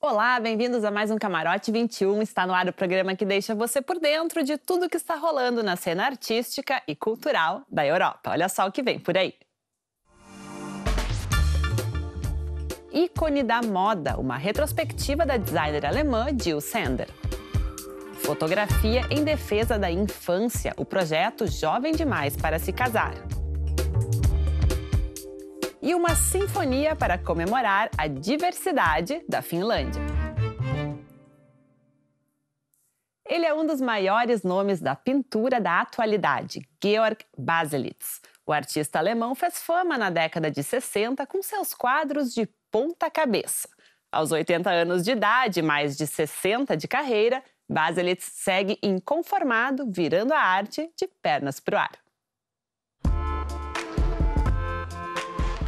Olá, bem-vindos a mais um Camarote 21. Está no ar o programa que deixa você por dentro de tudo que está rolando na cena artística e cultural da Europa. Olha só o que vem por aí. Ícone da moda, uma retrospectiva da designer alemã Jil Sander. Fotografia em defesa da infância, o projeto Jovem Demais para se Casar. E uma sinfonia para comemorar a diversidade da Finlândia. Ele é um dos maiores nomes da pintura da atualidade, Georg Baselitz. O artista alemão fez fama na década de 60 com seus quadros de ponta cabeça. Aos 80 anos de idade, mais de 60 de carreira, Baselitz segue inconformado, virando a arte de pernas pro ar.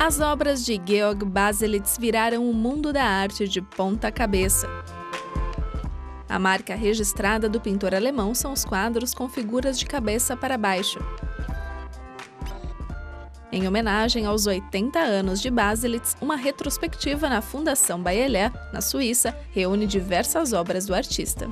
As obras de Georg Baselitz viraram o mundo da arte de ponta cabeça. A marca registrada do pintor alemão são os quadros com figuras de cabeça para baixo. Em homenagem aos 80 anos de Baselitz, uma retrospectiva na Fundação Bayer, na Suíça, reúne diversas obras do artista.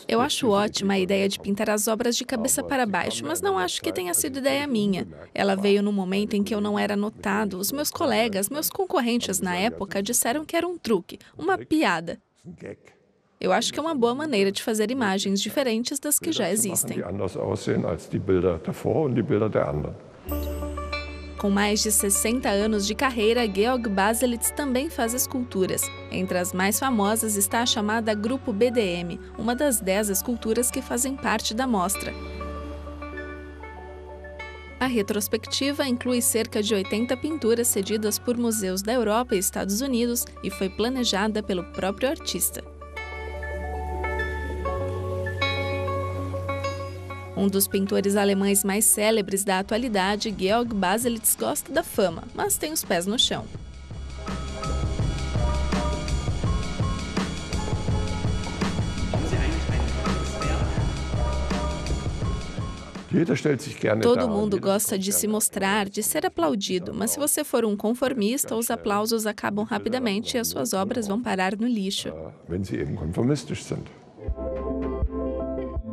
Eu acho ótima a ideia de pintar as obras de cabeça para baixo, mas não acho que tenha sido ideia minha. Ela veio no momento em que eu não era notado. Os meus colegas, meus concorrentes na época, disseram que era um truque, uma piada. Eu acho que é uma boa maneira de fazer imagens diferentes das que já existem. Com mais de 60 anos de carreira, Georg Baselitz também faz esculturas. Entre as mais famosas está a chamada Grupo BDM, uma das 10 esculturas que fazem parte da mostra. A retrospectiva inclui cerca de 80 pinturas cedidas por museus da Europa e Estados Unidos e foi planejada pelo próprio artista. Um dos pintores alemães mais célebres da atualidade, Georg Baselitz gosta da fama, mas tem os pés no chão. Todo mundo gosta de se mostrar, de ser aplaudido, mas se você for um conformista, os aplausos acabam rapidamente e as suas obras vão parar no lixo.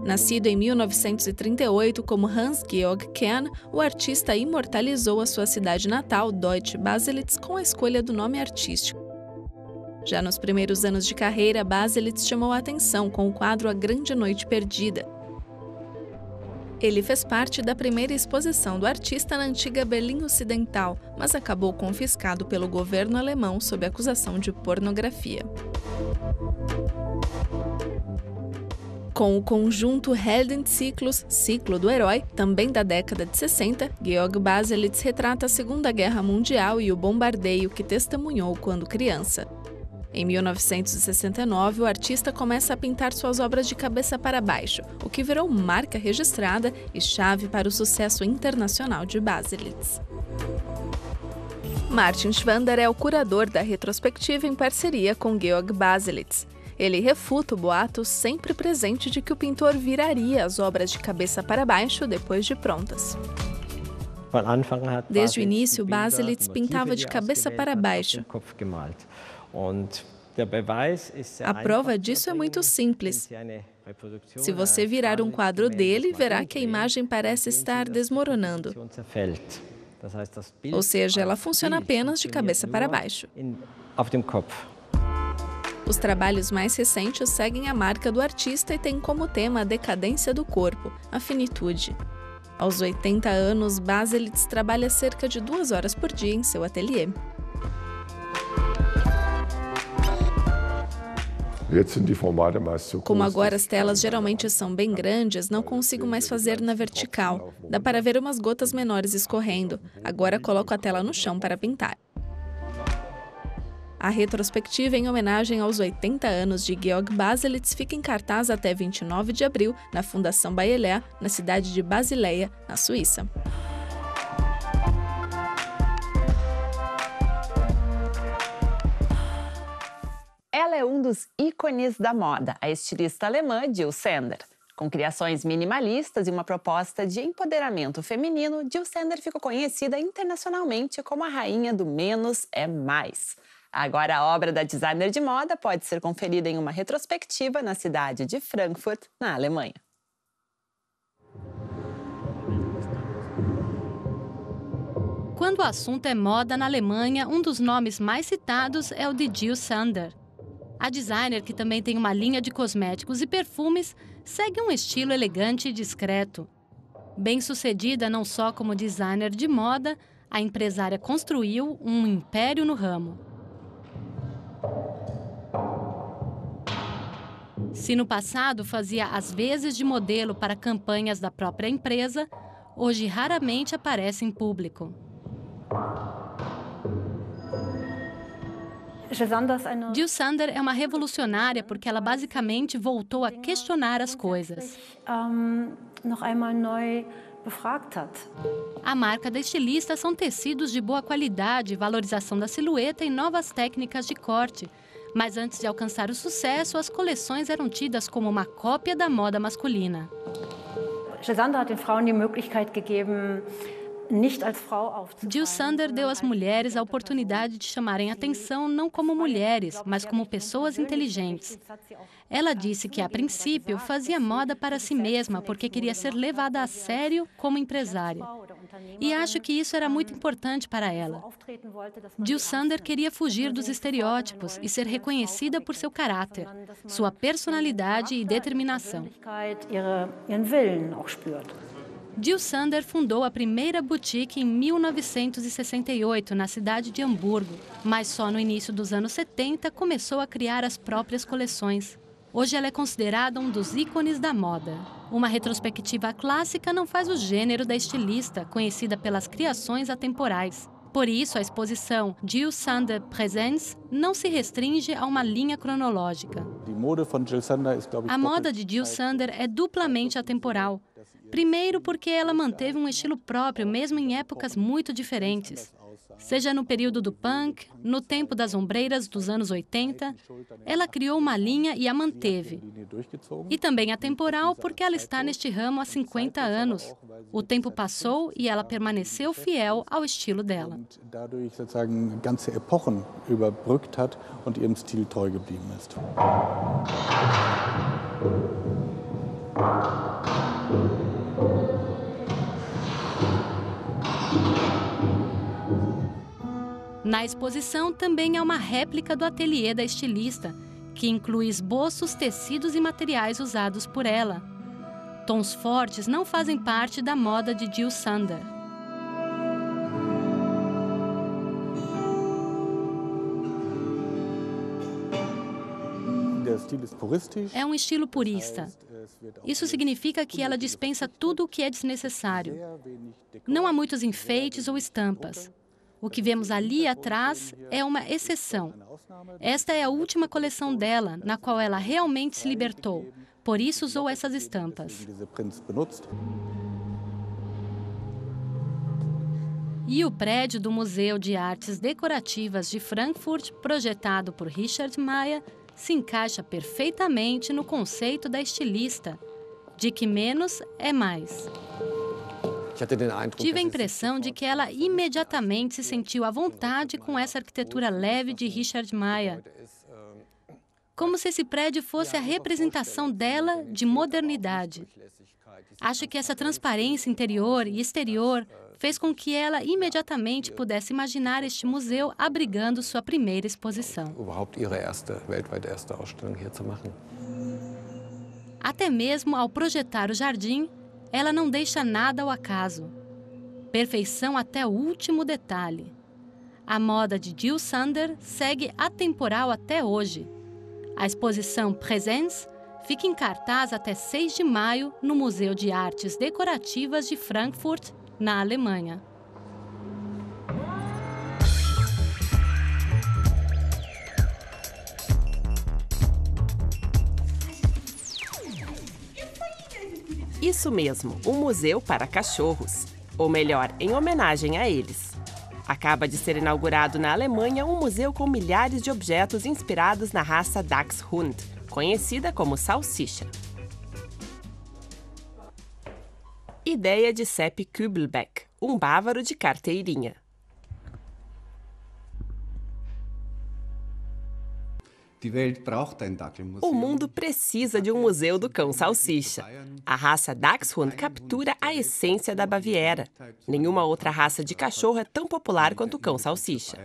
Nascido em 1938 como Hans-Georg Kern, o artista imortalizou a sua cidade natal, Deutsche Baselitz, com a escolha do nome artístico. Já nos primeiros anos de carreira, Baselitz chamou a atenção com o quadro A Grande Noite Perdida. Ele fez parte da primeira exposição do artista na antiga Berlim Ocidental, mas acabou confiscado pelo governo alemão sob acusação de pornografia. Com o conjunto Heldenzyklus, Ciclo do Herói, também da década de 60, Georg Baselitz retrata a Segunda Guerra Mundial e o bombardeio que testemunhou quando criança. Em 1969, o artista começa a pintar suas obras de cabeça para baixo, o que virou marca registrada e chave para o sucesso internacional de Baselitz. Martin Schwander é o curador da retrospectiva em parceria com Georg Baselitz. Ele refuta o boato sempre presente de que o pintor viraria as obras de cabeça para baixo depois de prontas. Desde o início, Baselitz pintava de cabeça para baixo. A prova disso é muito simples. Se você virar um quadro dele, verá que a imagem parece estar desmoronando. Ou seja, ela funciona apenas de cabeça para baixo. Os trabalhos mais recentes seguem a marca do artista e têm como tema a decadência do corpo, a finitude. Aos 80 anos, Baselitz trabalha cerca de 2 horas por dia em seu ateliê. Como agora as telas geralmente são bem grandes, não consigo mais fazer na vertical. Dá para ver umas gotas menores escorrendo. Agora coloco a tela no chão para pintar. A retrospectiva em homenagem aos 80 anos de Georg Baselitz fica em cartaz até 29 de abril na Fundação Bayer, na cidade de Basileia, na Suíça. Ela é um dos ícones da moda, a estilista alemã Jil Sander. Com criações minimalistas e uma proposta de empoderamento feminino, Jill Sander ficou conhecida internacionalmente como a rainha do menos é mais. Agora a obra da designer de moda pode ser conferida em uma retrospectiva na cidade de Frankfurt, na Alemanha. Quando o assunto é moda na Alemanha, um dos nomes mais citados é o de Jill Sander. A designer, que também tem uma linha de cosméticos e perfumes, segue um estilo elegante e discreto. Bem-sucedida não só como designer de moda, a empresária construiu um império no ramo. Se no passado fazia às vezes de modelo para campanhas da própria empresa, hoje raramente aparece em público. Jill Sander é uma revolucionária porque ela basicamente voltou a questionar as coisas. A marca da estilista são tecidos de boa qualidade, valorização da silhueta e novas técnicas de corte. Mas antes de alcançar o sucesso, as coleções eram tidas como uma cópia da moda masculina. Jill Sander hat den Frauen die Möglichkeit gegeben, Jill Sander deu às mulheres a oportunidade de chamarem atenção não como mulheres, mas como pessoas inteligentes. Ela disse que, a princípio, fazia moda para si mesma porque queria ser levada a sério como empresária. E acho que isso era muito importante para ela. Jill Sander queria fugir dos estereótipos e ser reconhecida por seu caráter, sua personalidade e determinação. Jill Sander fundou a primeira boutique em 1968, na cidade de Hamburgo, mas só no início dos anos 70 começou a criar as próprias coleções. Hoje ela é considerada um dos ícones da moda. Uma retrospectiva clássica não faz o gênero da estilista, conhecida pelas criações atemporais. Por isso, a exposição Jill Sander Presents não se restringe a uma linha cronológica. A moda de Jill Sander é duplamente atemporal. Primeiro, porque ela manteve um estilo próprio, mesmo em épocas muito diferentes. Seja no período do punk, no tempo das ombreiras dos anos 80, ela criou uma linha e a manteve. E também atemporal, porque ela está neste ramo há 50 anos. O tempo passou e ela permaneceu fiel ao estilo dela. Na exposição também há uma réplica do ateliê da estilista, que inclui esboços, tecidos e materiais usados por ela. Tons fortes não fazem parte da moda de Jill Sander. É um estilo purista. Isso significa que ela dispensa tudo o que é desnecessário. Não há muitos enfeites ou estampas. O que vemos ali atrás é uma exceção. Esta é a última coleção dela, na qual ela realmente se libertou. Por isso usou essas estampas. E o prédio do Museu de Artes Decorativas de Frankfurt, projetado por Richard Meier, se encaixa perfeitamente no conceito da estilista, de que menos é mais. Tive a impressão de que ela imediatamente se sentiu à vontade com essa arquitetura leve de Richard Meier. Como se esse prédio fosse a representação dela de modernidade. Acho que essa transparência interior e exterior fez com que ela imediatamente pudesse imaginar este museu abrigando sua primeira exposição. Até mesmo ao projetar o jardim, ela não deixa nada ao acaso. Perfeição até o último detalhe. A moda de Jill Sander segue atemporal até hoje. A exposição Presents fica em cartaz até 6 de maio no Museu de Artes Decorativas de Frankfurt, na Alemanha. Isso mesmo, um museu para cachorros. Ou melhor, em homenagem a eles. Acaba de ser inaugurado na Alemanha um museu com milhares de objetos inspirados na raça Dachshund, conhecida como salsicha. Ideia de Sepp Kübelbeck, um bávaro de carteirinha. O mundo precisa de um museu do cão salsicha. A raça Dachshund captura a essência da Baviera. Nenhuma outra raça de cachorro é tão popular quanto o cão salsicha.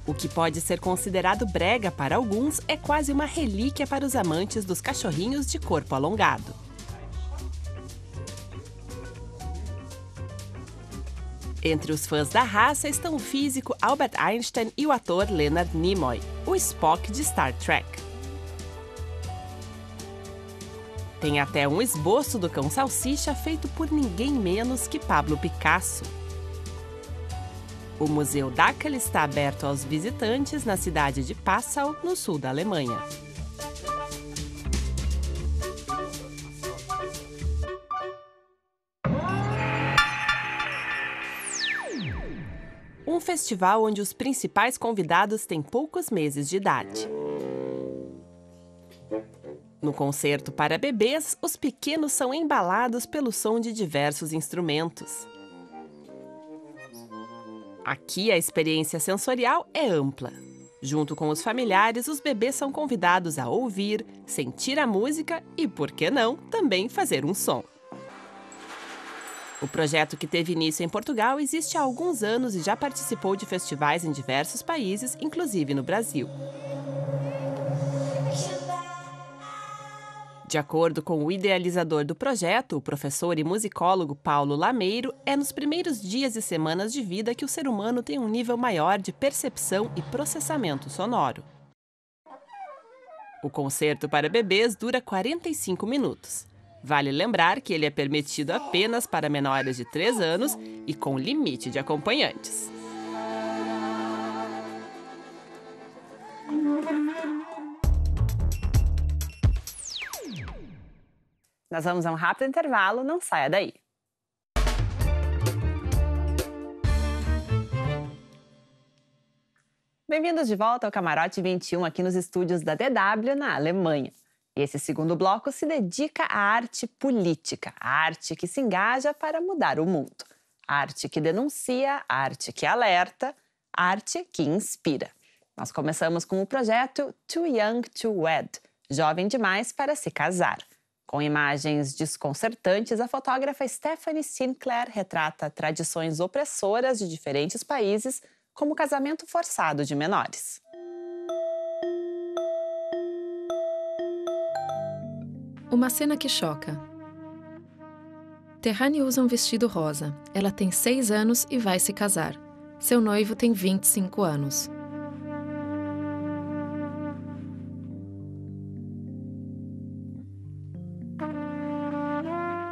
O que pode ser considerado brega para alguns é quase uma relíquia para os amantes dos cachorrinhos de corpo alongado. Entre os fãs da raça estão o físico Albert Einstein e o ator Leonard Nimoy, o Spock de Star Trek. Tem até um esboço do cão salsicha feito por ninguém menos que Pablo Picasso. O Museu Dackel está aberto aos visitantes na cidade de Passau, no sul da Alemanha. Um festival onde os principais convidados têm poucos meses de idade. No concerto para bebês, os pequenos são embalados pelo som de diversos instrumentos. Aqui a experiência sensorial é ampla. Junto com os familiares, os bebês são convidados a ouvir, sentir a música e, por que não, também fazer um som. O projeto, que teve início em Portugal, existe há alguns anos e já participou de festivais em diversos países, inclusive no Brasil. De acordo com o idealizador do projeto, o professor e musicólogo Paulo Lameiro, é nos primeiros dias e semanas de vida que o ser humano tem um nível maior de percepção e processamento sonoro. O concerto para bebês dura 45 minutos. Vale lembrar que ele é permitido apenas para menores de 3 anos e com limite de acompanhantes. Nós vamos a um rápido intervalo, não saia daí. Bem-vindos de volta ao Camarote 21 aqui nos estúdios da DW, na Alemanha. Esse segundo bloco se dedica à arte política, a arte que se engaja para mudar o mundo. A arte que denuncia, a arte que alerta, a arte que inspira. Nós começamos com o projeto Too Young to Wed, Jovem Demais para se Casar. Com imagens desconcertantes, a fotógrafa Stephanie Sinclair retrata tradições opressoras de diferentes países, como o casamento forçado de menores. Uma cena que choca. Terrani usa um vestido rosa. Ela tem 6 anos e vai se casar. Seu noivo tem 25 anos.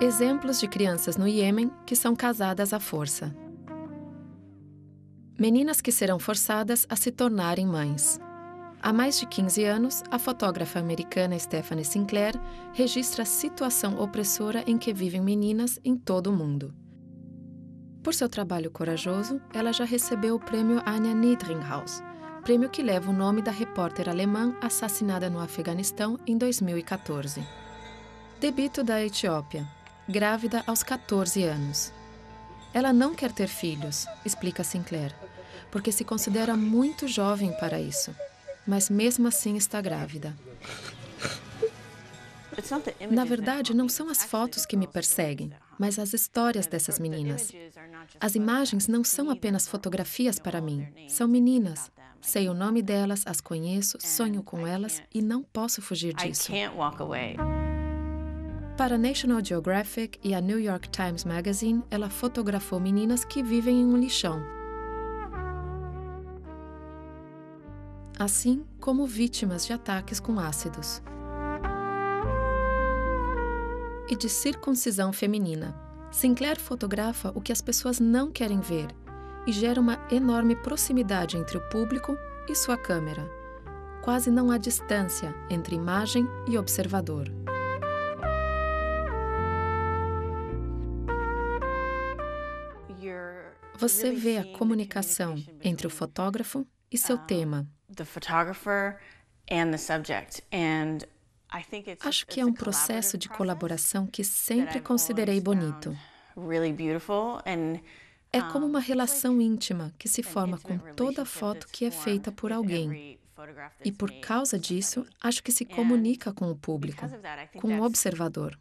Exemplos de crianças no Iêmen que são casadas à força. Meninas que serão forçadas a se tornarem mães. Há mais de 15 anos, a fotógrafa americana Stephanie Sinclair registra a situação opressora em que vivem meninas em todo o mundo. Por seu trabalho corajoso, ela já recebeu o prêmio Anja Niedringhaus, prêmio que leva o nome da repórter alemã assassinada no Afeganistão em 2014. Debito da Etiópia, grávida aos 14 anos. Ela não quer ter filhos, explica Sinclair, porque se considera muito jovem para isso. Mas mesmo assim está grávida. Na verdade, não são as fotos que me perseguem, mas as histórias dessas meninas. As imagens não são apenas fotografias para mim, são meninas. Sei o nome delas, as conheço, sonho com elas e não posso fugir disso. Para a National Geographic e a New York Times Magazine, ela fotografou meninas que vivem em um lixão. Assim como vítimas de ataques com ácidos. E de circuncisão feminina. Sinclair fotografa o que as pessoas não querem ver e gera uma enorme proximidade entre o público e sua câmera. Quase não há distância entre imagem e observador. Você vê a comunicação entre o fotógrafo e seu tema. The photographer and the subject, and Acho que é um processo de colaboração que sempre considerei bonito. É como uma relação íntima que se forma com toda foto que é feita por alguém. E por causa disso, acho que se comunica com o público, com o observador.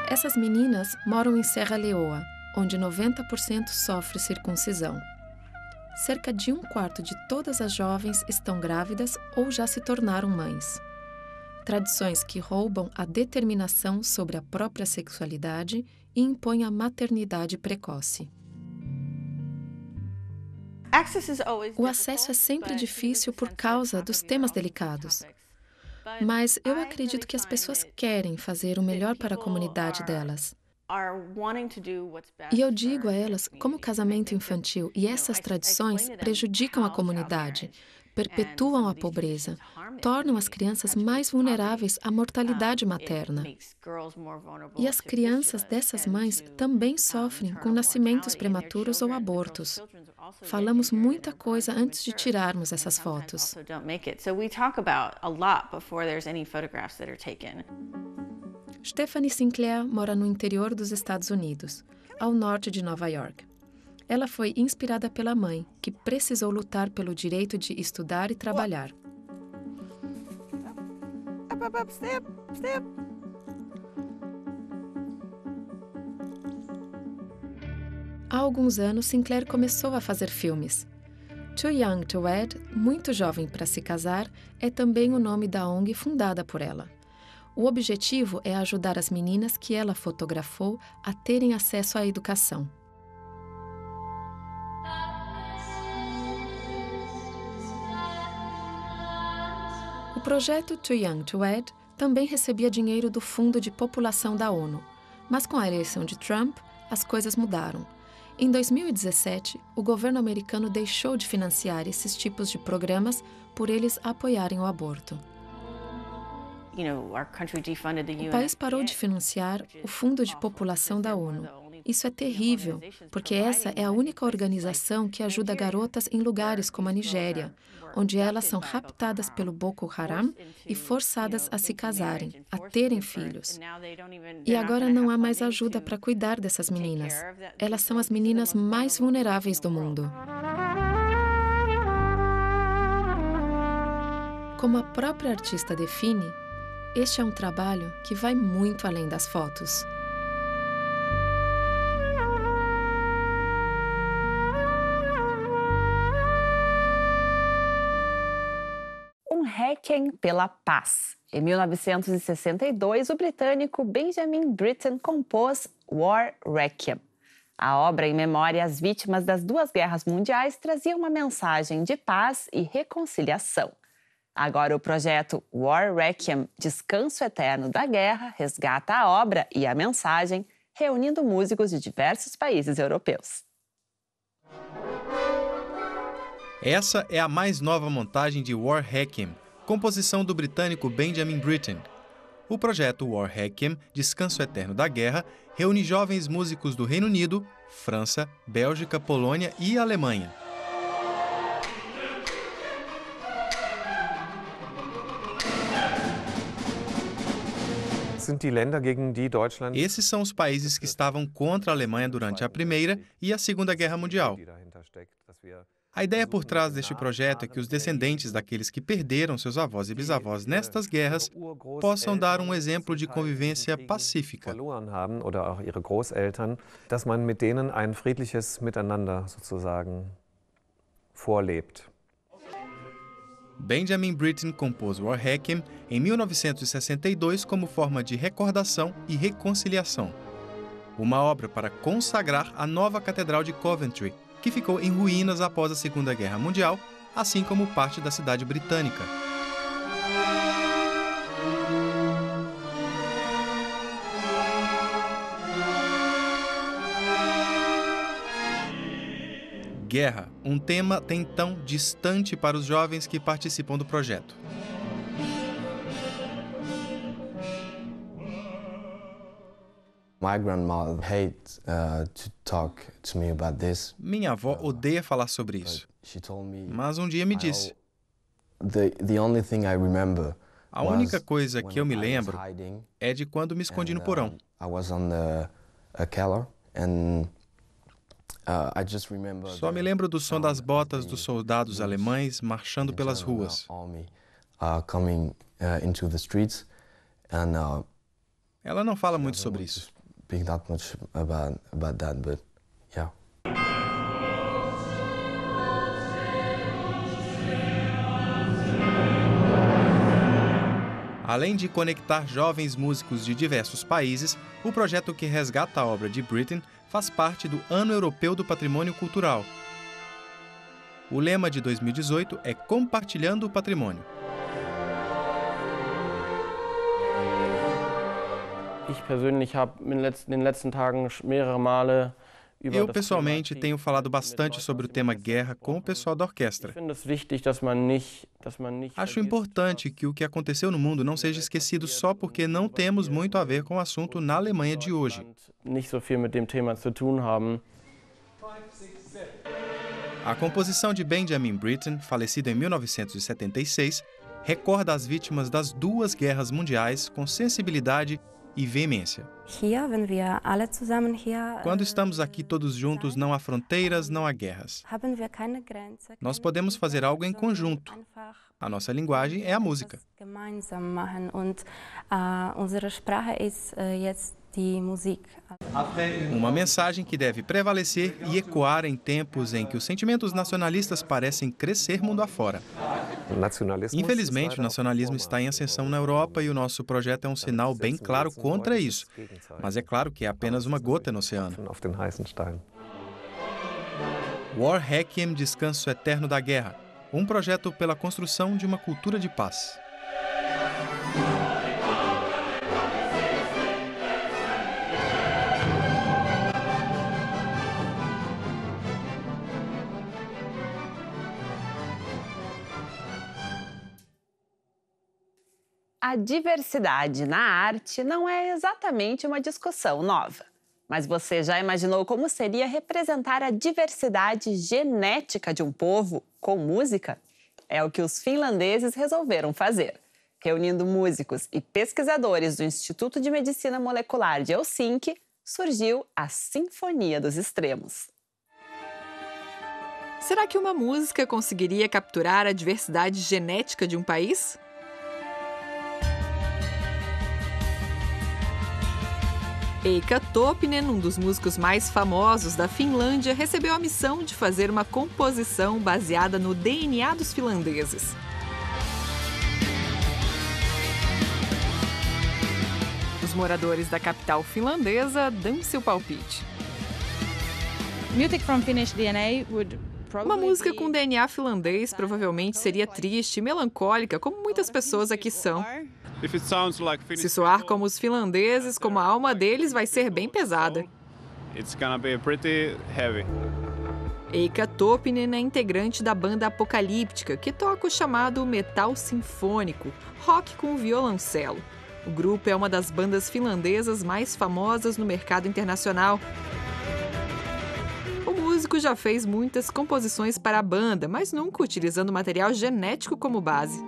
Essas meninas moram em Serra Leoa, onde 90% sofre circuncisão. Cerca de 1/4 de todas as jovens estão grávidas ou já se tornaram mães. Tradições que roubam a determinação sobre a própria sexualidade e impõem a maternidade precoce. O acesso é sempre difícil por causa dos temas delicados. Mas eu acredito que as pessoas querem fazer o melhor para a comunidade delas. E eu digo a elas como o casamento infantil e essas tradições prejudicam a comunidade, perpetuam a pobreza, tornam as crianças mais vulneráveis à mortalidade materna. E as crianças dessas mães também sofrem com nascimentos prematuros ou abortos. Falamos muita coisa antes de tirarmos essas fotos. Stephanie Sinclair mora no interior dos Estados Unidos, ao norte de Nova York. Ela foi inspirada pela mãe, que precisou lutar pelo direito de estudar e trabalhar. Há alguns anos, Sinclair começou a fazer filmes. Too Young to Wed, Muito Jovem para Se Casar, é também o nome da ONG fundada por ela. O objetivo é ajudar as meninas que ela fotografou a terem acesso à educação. O projeto Too Young to Wed também recebia dinheiro do Fundo de População da ONU, mas com a eleição de Trump, as coisas mudaram. Em 2017, o governo americano deixou de financiar esses tipos de programas por eles apoiarem o aborto. O país parou de financiar o Fundo de População da ONU. Isso é terrível, porque essa é a única organização que ajuda garotas em lugares como a Nigéria, onde elas são raptadas pelo Boko Haram e forçadas a se casarem, a terem filhos. E agora não há mais ajuda para cuidar dessas meninas. Elas são as meninas mais vulneráveis do mundo. Como a própria artista define, este é um trabalho que vai muito além das fotos. Um Requiem pela Paz. Em 1962, o britânico Benjamin Britten compôs War Requiem. A obra em memória às vítimas das 2 guerras mundiais trazia uma mensagem de paz e reconciliação. Agora o projeto War Requiem, Descanso Eterno da Guerra, resgata a obra e a mensagem, reunindo músicos de diversos países europeus. Essa é a mais nova montagem de War Requiem, composição do britânico Benjamin Britten. O projeto War Requiem, Descanso Eterno da Guerra, reúne jovens músicos do Reino Unido, França, Bélgica, Polônia e Alemanha. Esses são os países que estavam contra a Alemanha durante a Primeira e a Segunda Guerra Mundial. A ideia por trás deste projeto é que os descendentes daqueles que perderam seus avós e bisavós nestas guerras possam dar um exemplo de convivência pacífica. Benjamin Britten compôs War Requiem em 1962 como forma de recordação e reconciliação. Uma obra para consagrar a nova Catedral de Coventry, que ficou em ruínas após a Segunda Guerra Mundial, assim como parte da cidade britânica. Guerra, um tema até então distante para os jovens que participam do projeto. Minha avó odeia falar sobre isso. Mas um dia me disse: A única coisa que eu me lembro é de quando me escondi no porão. Só me lembro do som das botas dos soldados alemães marchando pelas ruas. Ela não fala muito sobre isso. Além de conectar jovens músicos de diversos países, o projeto que resgata a obra de Britten faz parte do Ano Europeu do Patrimônio Cultural. O lema de 2018 é Compartilhando o Patrimônio. Eu, pessoalmente, tenho falado bastante sobre o tema guerra com o pessoal da orquestra. Acho importante que o que aconteceu no mundo não seja esquecido só porque não temos muito a ver com o assunto na Alemanha de hoje. A composição de Benjamin Britten, falecido em 1976, recorda as vítimas das duas guerras mundiais com sensibilidade e veemência. Quando estamos aqui todos juntos, não há fronteiras, não há guerras. Nós podemos fazer algo em conjunto. A nossa linguagem é a música. Uma mensagem que deve prevalecer e ecoar em tempos em que os sentimentos nacionalistas parecem crescer mundo afora. Infelizmente, o nacionalismo está em ascensão na Europa e o nosso projeto é um sinal bem claro contra isso. Mas é claro que é apenas uma gota no oceano. War Requiem, Descanso Eterno da Guerra, um projeto pela construção de uma cultura de paz. A diversidade na arte não é exatamente uma discussão nova. Mas você já imaginou como seria representar a diversidade genética de um povo com música? É o que os finlandeses resolveram fazer. Reunindo músicos e pesquisadores do Instituto de Medicina Molecular de Helsinki, surgiu a Sinfonia dos Extremos. Será que uma música conseguiria capturar a diversidade genética de um país? Eikka Topinen, um dos músicos mais famosos da Finlândia, recebeu a missão de fazer uma composição baseada no DNA dos finlandeses. Os moradores da capital finlandesa dão seu palpite. Uma música com DNA finlandês provavelmente seria triste e melancólica, como muitas pessoas aqui são. Se soar como os finlandeses, como a alma deles, vai ser bem pesada. Eikka Topinen é integrante da banda Apocalíptica, que toca o chamado metal sinfônico, rock com violoncelo. O grupo é uma das bandas finlandesas mais famosas no mercado internacional. O músico já fez muitas composições para a banda, mas nunca utilizando material genético como base.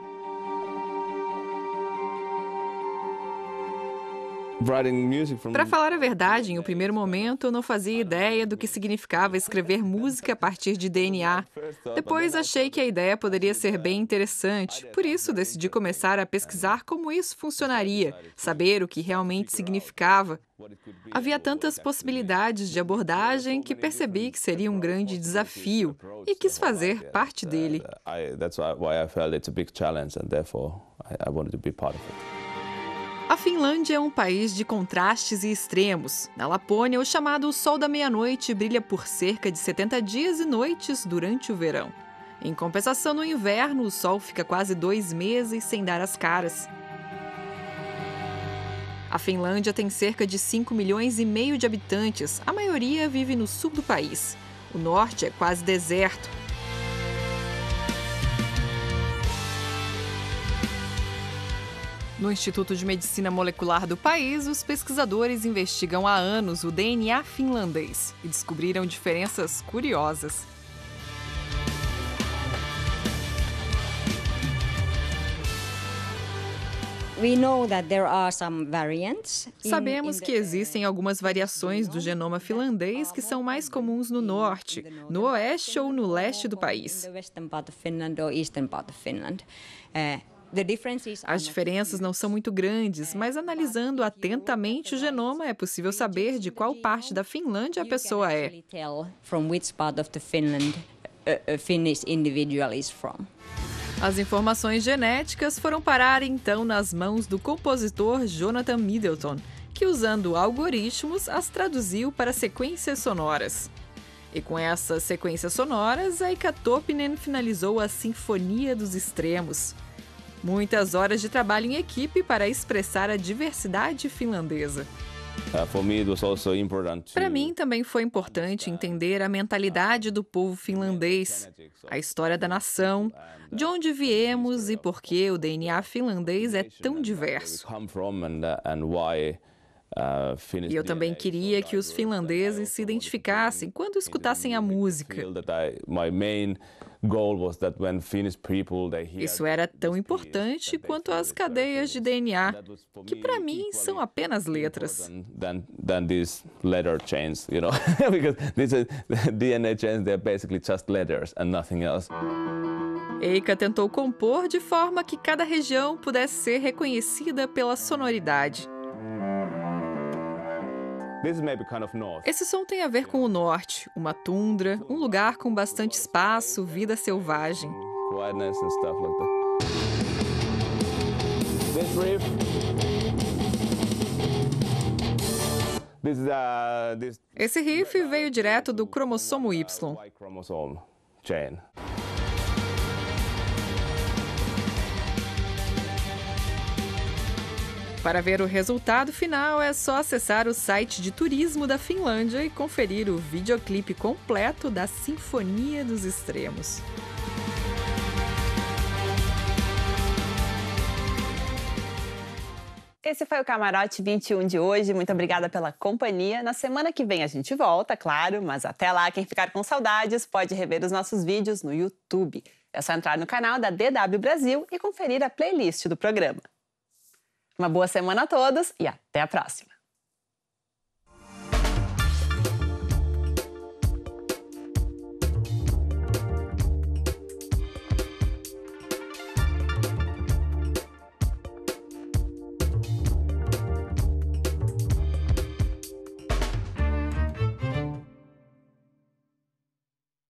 Para falar a verdade, em um primeiro momento eu não fazia ideia do que significava escrever música a partir de DNA. Depois achei que a ideia poderia ser bem interessante, por isso decidi começar a pesquisar como isso funcionaria, saber o que realmente significava. Havia tantas possibilidades de abordagem que percebi que seria um grande desafio e quis fazer parte dele. A Finlândia é um país de contrastes e extremos. Na Lapônia, o chamado Sol da Meia-Noite brilha por cerca de 70 dias e noites durante o verão. Em compensação, no inverno, o sol fica quase 2 meses sem dar as caras. A Finlândia tem cerca de 5,5 milhões de habitantes. A maioria vive no sul do país. O norte é quase deserto. No Instituto de Medicina Molecular do país, os pesquisadores investigam há anos o DNA finlandês e descobriram diferenças curiosas. Sabemos que existem algumas variações do genoma finlandês que são mais comuns no norte, no oeste ou no leste do país. As diferenças não são muito grandes, mas analisando atentamente o genoma é possível saber de qual parte da Finlândia a pessoa é. As informações genéticas foram parar então nas mãos do compositor Jonathan Middleton, que usando algoritmos as traduziu para sequências sonoras. E com essas sequências sonoras, Eikka Topinen finalizou a Sinfonia dos Extremos. Muitas horas de trabalho em equipe para expressar a diversidade finlandesa. Para mim, também foi importante entender a mentalidade do povo finlandês, a história da nação, de onde viemos e por que o DNA finlandês é tão diverso. E eu também queria que os finlandeses se identificassem quando escutassem a música. Isso era tão importante quanto as cadeias de DNA, que para mim são apenas letras. Eikka tentou compor de forma que cada região pudesse ser reconhecida pela sonoridade. Esse som tem a ver com o norte, uma tundra, um lugar com bastante espaço, vida selvagem. Esse riff veio direto do cromossomo Y. Para ver o resultado final, é só acessar o site de turismo da Finlândia e conferir o videoclipe completo da Sinfonia dos Extremos. Esse foi o Camarote 21 de hoje. Muito obrigada pela companhia. Na semana que vem a gente volta, claro, mas até lá, quem ficar com saudades pode rever os nossos vídeos no YouTube. É só entrar no canal da DW Brasil e conferir a playlist do programa. Uma boa semana a todos e até a próxima!